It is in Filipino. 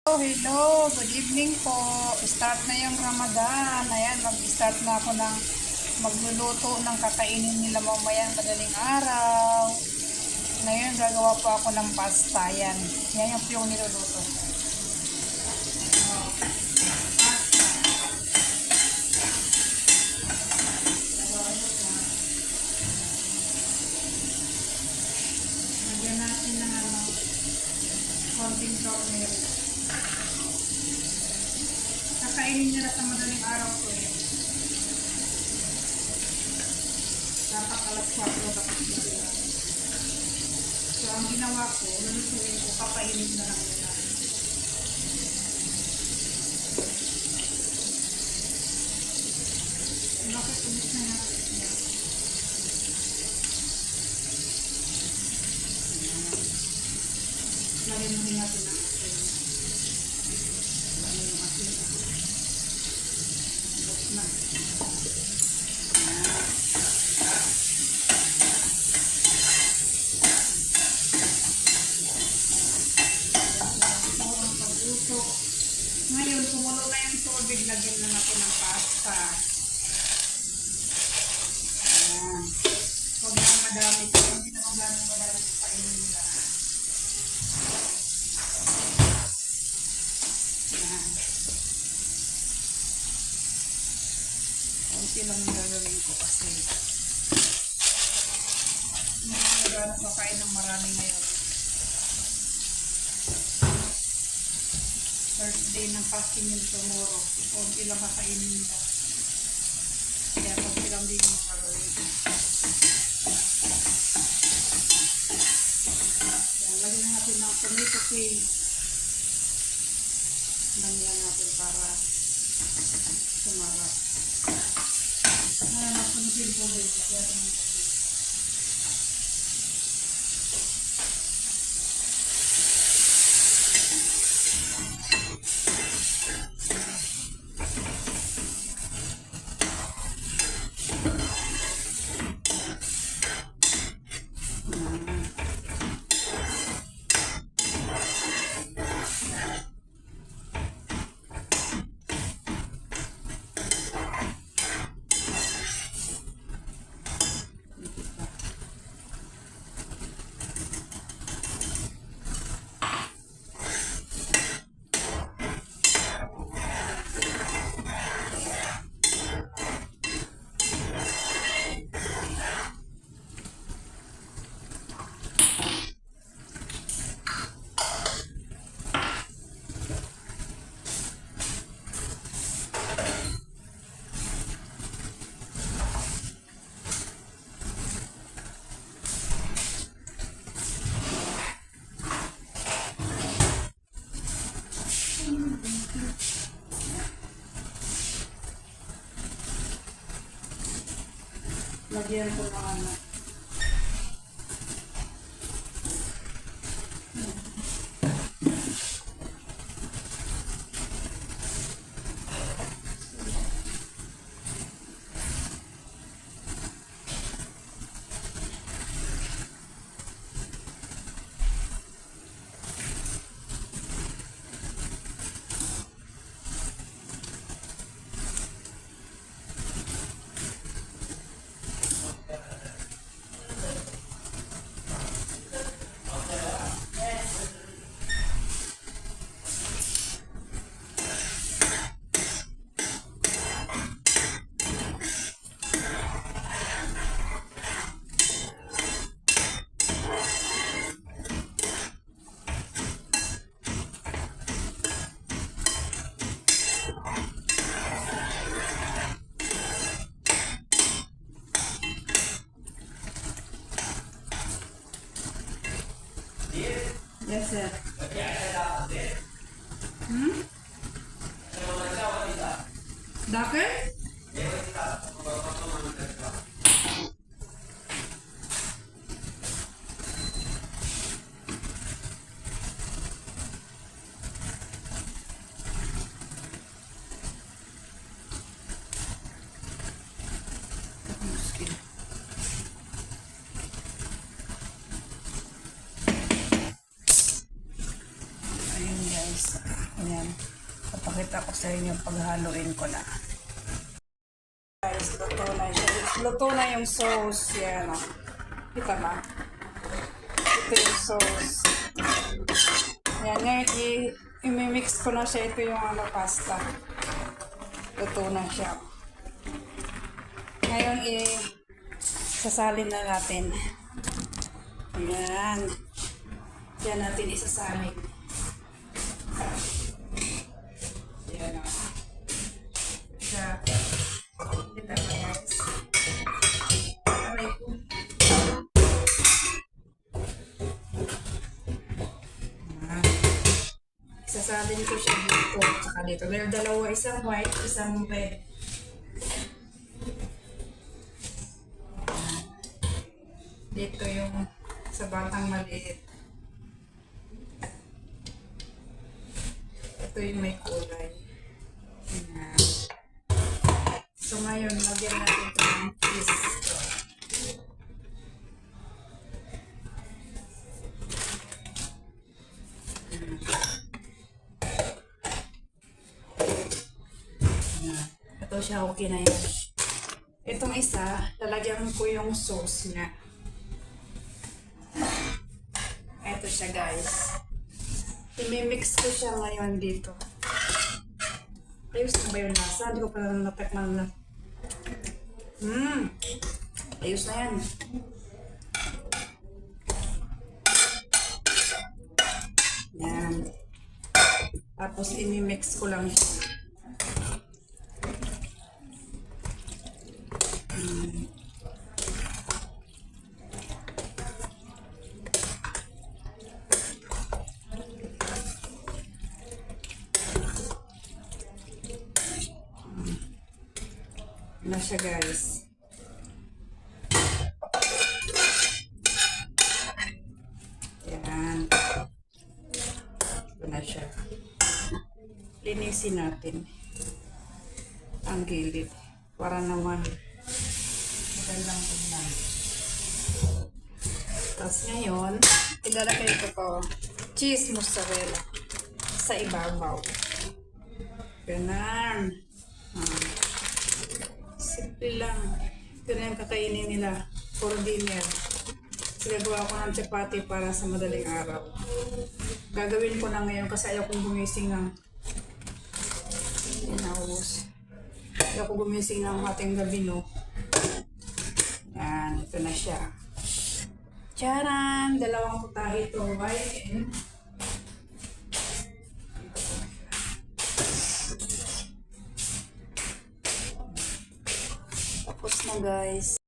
Hello, good evening po. Start na yung Ramadan. Ayan, mag-start na ako ng magluluto ng kakainin nila mamaya madaling araw. Ngayon, gagawa po ako ng pasta. Yan. Yan yung niluluto. Lagyan natin ng konting turmeric. Kakainin nila sa madaling araw ko eh. Dapat alas 4 dapat sila. So, ang ginawa ko, lulutuin ko, kapainit na lang nila. Bakit ulit na natin siya? Lagyan mo rin natin ang asin. Lagyan yung asin. Bukos na. Ngayon, kumulo na yung tubig, lagyan na natin ng pasta. Ayan. Huwag lang madami. Hindi naman gano'ng madami yung kainin nila. Ayan. Kunti lang yung gagawin ko kasi hindi na gano'ng makain ng marami ngayon. First day ng fasting nila tomorrow. Kunti lang kakainin nila. Kaya kunti lang din yung gagawin ko. Kaya lagyan natin ng tomato paste. Lagyan natin para sumarap. Ngayon, napunsin po din. Lagyan natin ng tomato. Lagyan ko ng ano. Yes, sir. Dakar? Ayun guys. guys. Ayan. Papakita ko sa inyo paghaluin ko na. Guys, luto na siya. Luto na yung sauce. Yan o. Kita ba? Ito yung sauce. Yan. Ngayon, i-mix ko na siya. Ito yung pasta. Luto na siya. Ngayon, sasalin na natin. Yan. Yan natin isasalin. Yan o. Siya. Kita ba guys? Aray ko. Isasalin ko siya dito. Tsaka dito. Dahil dalawa. Isang white, isang red. Dito yung sa batang maliit. Ito yung may kulay. Ayan. So ngayon, lagyan natin ito ng cheese. Ito siya, okay na yan. Itong isa, lalagyan ko yung sauce niya. Ito siya guys. I-mix ko siya ngayon dito. Ayos na ba yung lasa? Hindi ko pa natakman na. Ayos na yan. Yan. Tapos i-mix ko lang siya. Na siya guys. Yan. Ito na siya. Linisin natin ang gilid para naman magandang tingnan. Tapos ngayon, ilalagay ko to cheese mozzarella sa ibabaw. Ganun. Simple lang. Ito na yung kakainin nila for dinner. Sigagawa ko ng chapati para sa madaling araw. Gagawin ko na ngayon kasi ayaw kong gumising ng inaubos. Ayaw ko gumising ng ating gabi, no? Yan. Ito na siya. Charan! Dalawang putahe ito. White. Tapos na guys.